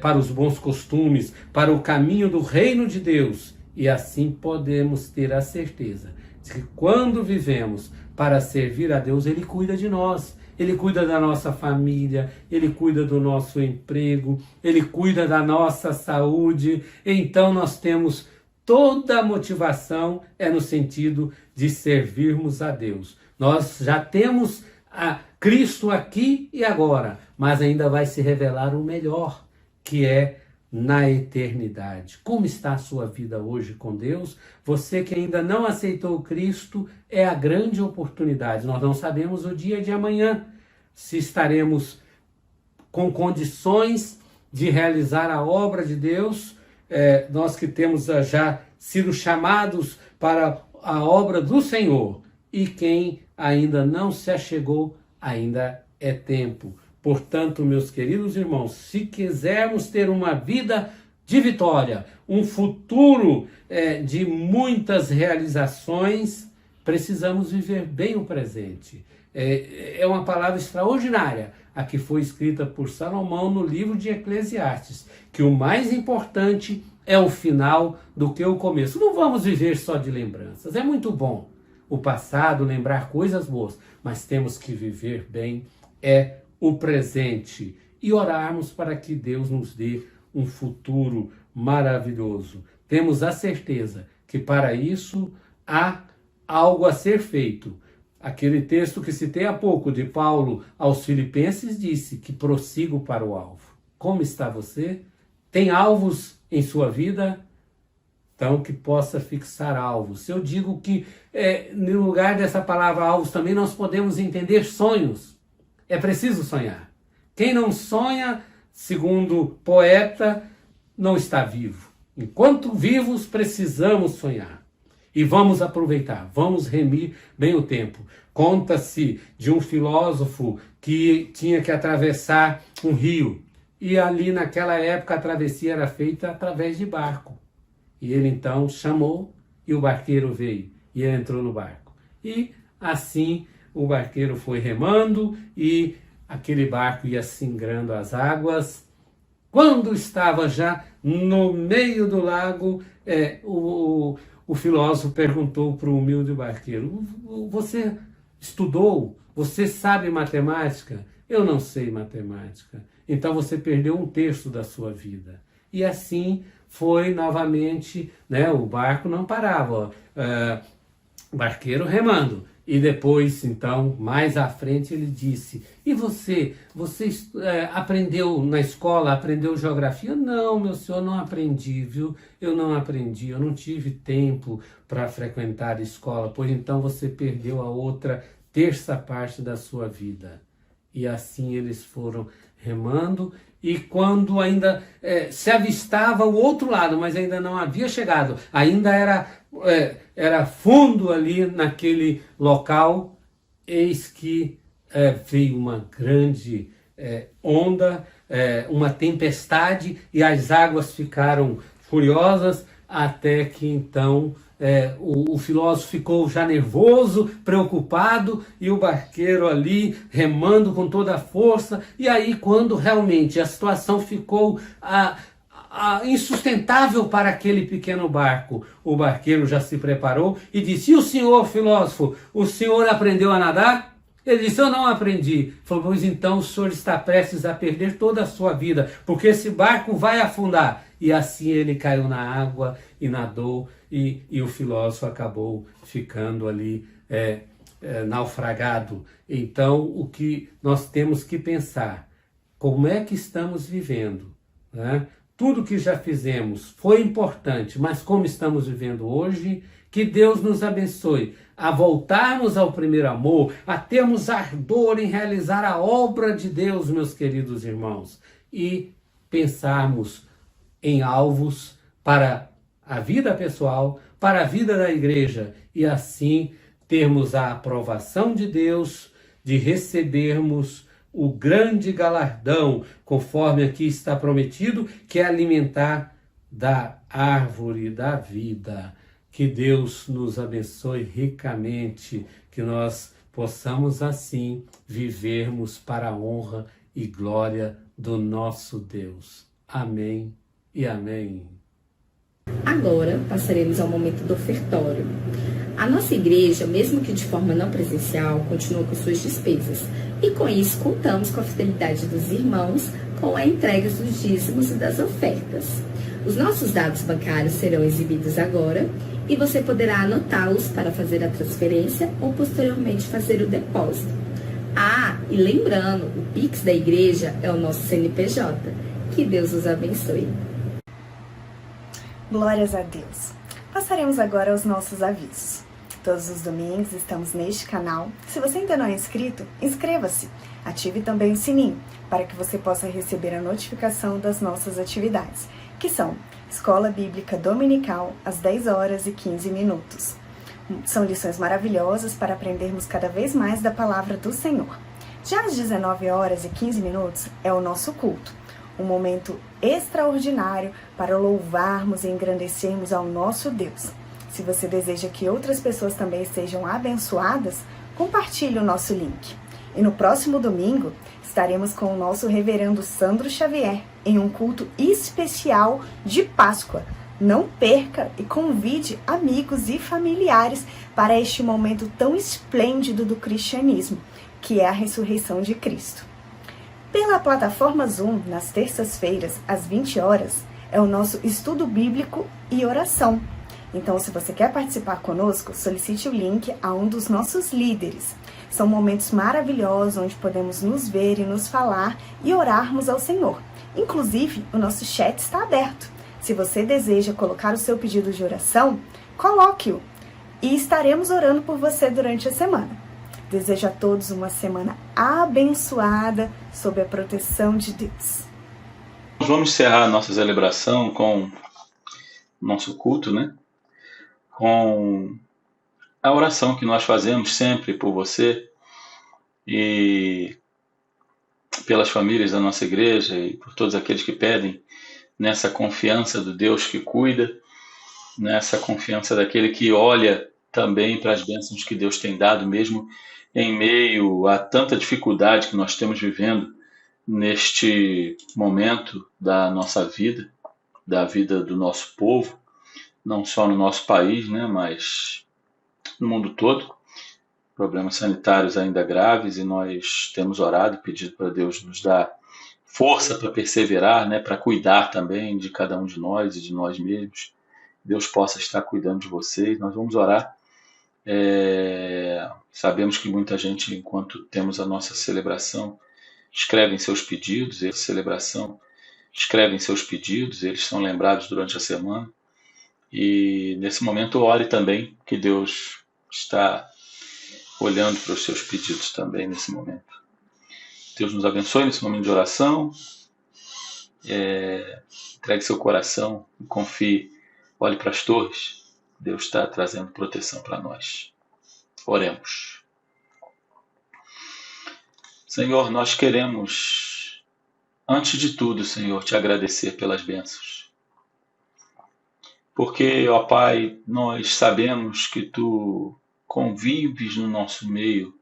para os bons costumes, para o caminho do reino de Deus. E assim podemos ter a certeza de que quando vivemos para servir a Deus, Ele cuida de nós. Ele cuida da nossa família, Ele cuida do nosso emprego, Ele cuida da nossa saúde. Então nós temos toda a motivação no sentido de servirmos a Deus. Nós já temos a Cristo aqui e agora, mas ainda vai se revelar o melhor, que é na eternidade. Como está a sua vida hoje com Deus? Você que ainda não aceitou Cristo, é a grande oportunidade. Nós não sabemos o dia de amanhã, se estaremos com condições de realizar a obra de Deus. Nós que temos já sido chamados para a obra do Senhor, e quem ainda não se achegou, ainda é tempo. Portanto, meus queridos irmãos, se quisermos ter uma vida de vitória, um futuro de muitas realizações, precisamos viver bem o presente. É uma palavra extraordinária, a que foi escrita por Salomão no livro de Eclesiastes, que o mais importante é o final do que o começo. Não vamos viver só de lembranças, é muito bom o passado, lembrar coisas boas, mas temos que viver bem é o presente e orarmos para que Deus nos dê um futuro maravilhoso. Temos a certeza que para isso há algo a ser feito. Aquele texto que citei há pouco de Paulo aos Filipenses disse que prossigo para o alvo. Como está você? Tem alvos em sua vida? Então, que possa fixar alvos. Eu digo que, no lugar dessa palavra alvos, também nós podemos entender sonhos. É preciso sonhar. Quem não sonha, segundo o poeta, não está vivo. Enquanto vivos, precisamos sonhar. E vamos aproveitar, vamos remir bem o tempo. Conta-se de um filósofo que tinha que atravessar um rio. E ali naquela época a travessia era feita através de barco. E ele então chamou e o barqueiro veio. E ele entrou no barco. E assim o barqueiro foi remando e aquele barco ia singrando as águas. Quando estava já no meio do lago, o filósofo perguntou para o humilde barqueiro: você estudou? Você sabe matemática? Eu não sei matemática. Então você perdeu um terço da sua vida. E assim foi novamente, né? O barco não parava, o barqueiro remando. E depois, então, mais à frente ele disse: e você aprendeu na escola, aprendeu geografia? Não, meu senhor, não aprendi, viu? Eu não aprendi, eu não tive tempo para frequentar a escola, pois então você perdeu a outra terça parte da sua vida. E assim eles foram remando, e quando ainda se avistava o outro lado, mas ainda não havia chegado, ainda era fundo ali naquele local, eis que veio uma grande onda, uma tempestade, e as águas ficaram furiosas, até que então o filósofo ficou já nervoso, preocupado, e o barqueiro ali remando com toda a força. E aí, quando realmente a situação ficou insustentável para aquele pequeno barco, o barqueiro já se preparou e disse: e o senhor, filósofo, o senhor aprendeu a nadar? Ele disse: eu não aprendi. Falou: pois então o senhor está prestes a perder toda a sua vida, porque esse barco vai afundar. E assim ele caiu na água e nadou, e o filósofo acabou ficando ali naufragado. Então, o que nós temos que pensar: como é que estamos vivendo, né? Tudo que já fizemos foi importante, mas como estamos vivendo hoje? Que Deus nos abençoe a voltarmos ao primeiro amor, a termos ardor em realizar a obra de Deus, meus queridos irmãos, e pensarmos em alvos para a vida pessoal, para a vida da igreja, e assim termos a aprovação de Deus, de recebermos o grande galardão, conforme aqui está prometido, que é alimentar da árvore da vida. Que Deus nos abençoe ricamente, que nós possamos assim vivermos para a honra e glória do nosso Deus. Amém e amém.
Agora passaremos ao momento do ofertório. A nossa igreja, mesmo que de forma não presencial, continua com suas despesas. E com isso contamos com a fidelidade dos irmãos com a entrega dos dízimos e das ofertas. Os nossos dados bancários serão exibidos agora e você poderá anotá-los para fazer a transferência ou posteriormente fazer o depósito. E lembrando, o Pix da igreja é o nosso CNPJ. Que Deus os abençoe.
Glórias a Deus. Passaremos agora aos nossos avisos. Todos os domingos estamos neste canal. Se você ainda não é inscrito, inscreva-se. Ative também o sininho para que você possa receber a notificação das nossas atividades, que são Escola Bíblica Dominical às 10h15. São lições maravilhosas para aprendermos cada vez mais da palavra do Senhor. Já às 19h15 é o nosso culto, um momento extraordinário para louvarmos e engrandecermos ao nosso Deus. Se você deseja que outras pessoas também sejam abençoadas, compartilhe o nosso link. E no próximo domingo estaremos com o nosso reverendo Sandro Xavier em um culto especial de Páscoa. Não perca e convide amigos e familiares para este momento tão esplêndido do cristianismo. que é a ressurreição de Cristo. Pela plataforma Zoom, nas terças-feiras, às 20 horas, é o nosso estudo bíblico e oração. Então, se você quer participar conosco, solicite o link a um dos nossos líderes. São momentos maravilhosos onde podemos nos ver e nos falar e orarmos ao Senhor. Inclusive, o nosso chat está aberto. Se você deseja colocar o seu pedido de oração, coloque-o e estaremos orando por você durante a semana. Desejo a todos uma semana abençoada sob a proteção de Deus.
Vamos encerrar a nossa celebração com nosso culto, né? Com a oração que nós fazemos sempre por você e pelas famílias da nossa igreja e por todos aqueles que pedem, nessa confiança do Deus que cuida, nessa confiança daquele que olha também para as bênçãos que Deus tem dado, mesmo em meio a tanta dificuldade que nós estamos vivendo neste momento da nossa vida, da vida do nosso povo, não só no nosso país, né, mas no mundo todo. Problemas sanitários ainda graves e nós temos orado e pedido para Deus nos dar força para perseverar, né, para cuidar também de cada um de nós e de nós mesmos. Deus possa estar cuidando de vocês. Nós vamos orar. Sabemos que muita gente, enquanto temos a nossa celebração, escrevem seus pedidos, eles são lembrados durante a semana. E nesse momento ore também, que Deus está olhando para os seus pedidos também nesse momento. Deus nos abençoe nesse momento de oração. Entregue seu coração e confie. Olhe para as torres. Deus está trazendo proteção para nós. Oremos. Senhor, nós queremos, antes de tudo, Senhor, te agradecer pelas bênçãos. Porque, ó Pai, nós sabemos que Tu convives no nosso meio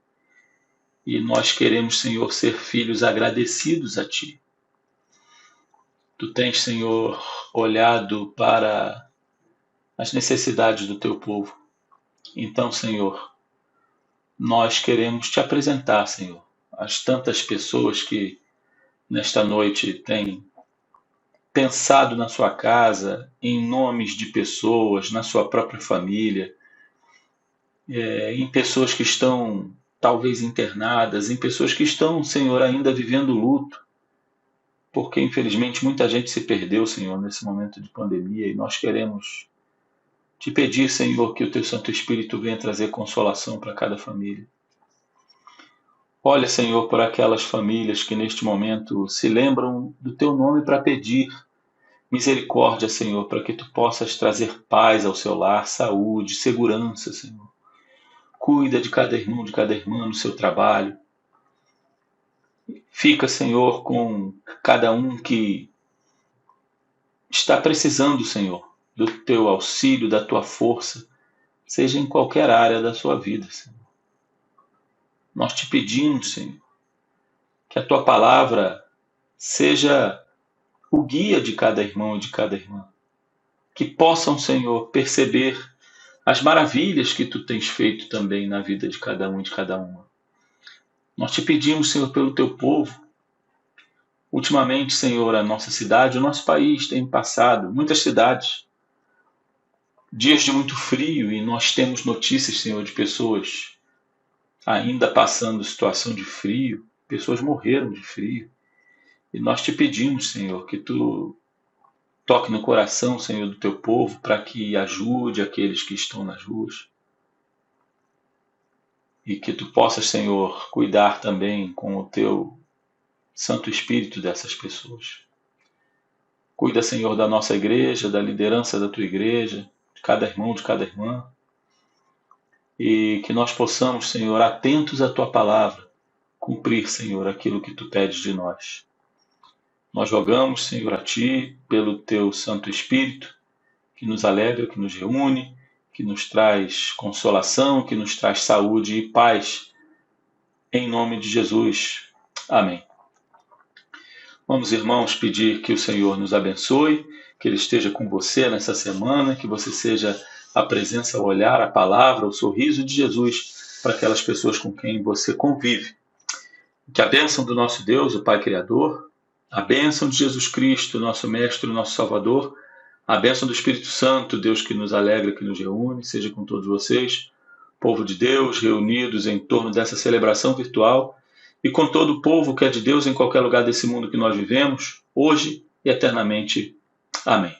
e nós queremos, Senhor, ser filhos agradecidos a Ti. Tu tens, Senhor, olhado para as necessidades do Teu povo. Então, Senhor, nós queremos Te apresentar, Senhor, as tantas pessoas que nesta noite têm pensado na sua casa, em nomes de pessoas, na sua própria família, em pessoas que estão talvez internadas, em pessoas que estão, Senhor, ainda vivendo luto, porque infelizmente muita gente se perdeu, Senhor, nesse momento de pandemia, e nós queremos Te pedir, Senhor, que o Teu Santo Espírito venha trazer consolação para cada família. Olha, Senhor, por aquelas famílias que neste momento se lembram do Teu nome para pedir misericórdia, Senhor, para que Tu possas trazer paz ao seu lar, saúde, segurança, Senhor. Cuida de cada irmão, de cada irmã no seu trabalho. Fica, Senhor, com cada um que está precisando, Senhor, do Teu auxílio, da Tua força, seja em qualquer área da sua vida, Senhor. Nós Te pedimos, Senhor, que a Tua palavra seja o guia de cada irmão e de cada irmã. Que possam, Senhor, perceber as maravilhas que Tu tens feito também na vida de cada um e de cada uma. Nós Te pedimos, Senhor, pelo Teu povo. Ultimamente, Senhor, a nossa cidade, o nosso país tem passado, muitas cidades, dias de muito frio, e nós temos notícias, Senhor, de pessoas ainda passando situação de frio, pessoas morreram de frio. E nós Te pedimos, Senhor, que Tu toque no coração, Senhor, do Teu povo, para que ajude aqueles que estão nas ruas. E que Tu possas, Senhor, cuidar também com o Teu Santo Espírito dessas pessoas. Cuida, Senhor, da nossa igreja, da liderança da Tua igreja, de cada irmão, de cada irmã. E que nós possamos, Senhor, atentos à Tua palavra, cumprir, Senhor, aquilo que Tu pedes de nós. Nós rogamos, Senhor, a Ti, pelo Teu Santo Espírito, que nos alegra, que nos reúne, que nos traz consolação, que nos traz saúde e paz. Em nome de Jesus. Amém. Vamos, irmãos, pedir que o Senhor nos abençoe, que Ele esteja com você nessa semana, que você seja a presença, o olhar, a palavra, o sorriso de Jesus para aquelas pessoas com quem você convive. Que a bênção do nosso Deus, o Pai Criador, a bênção de Jesus Cristo, nosso Mestre, nosso Salvador, a bênção do Espírito Santo, Deus que nos alegra, que nos reúne, seja com todos vocês, povo de Deus, reunidos em torno dessa celebração virtual, e com todo o povo que é de Deus em qualquer lugar desse mundo que nós vivemos, hoje e eternamente. Amém.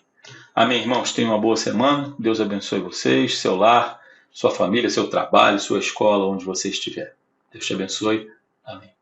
Amém, irmãos. Tenham uma boa semana. Deus abençoe vocês, seu lar, sua família, seu trabalho, sua escola, onde você estiver. Deus te abençoe. Amém.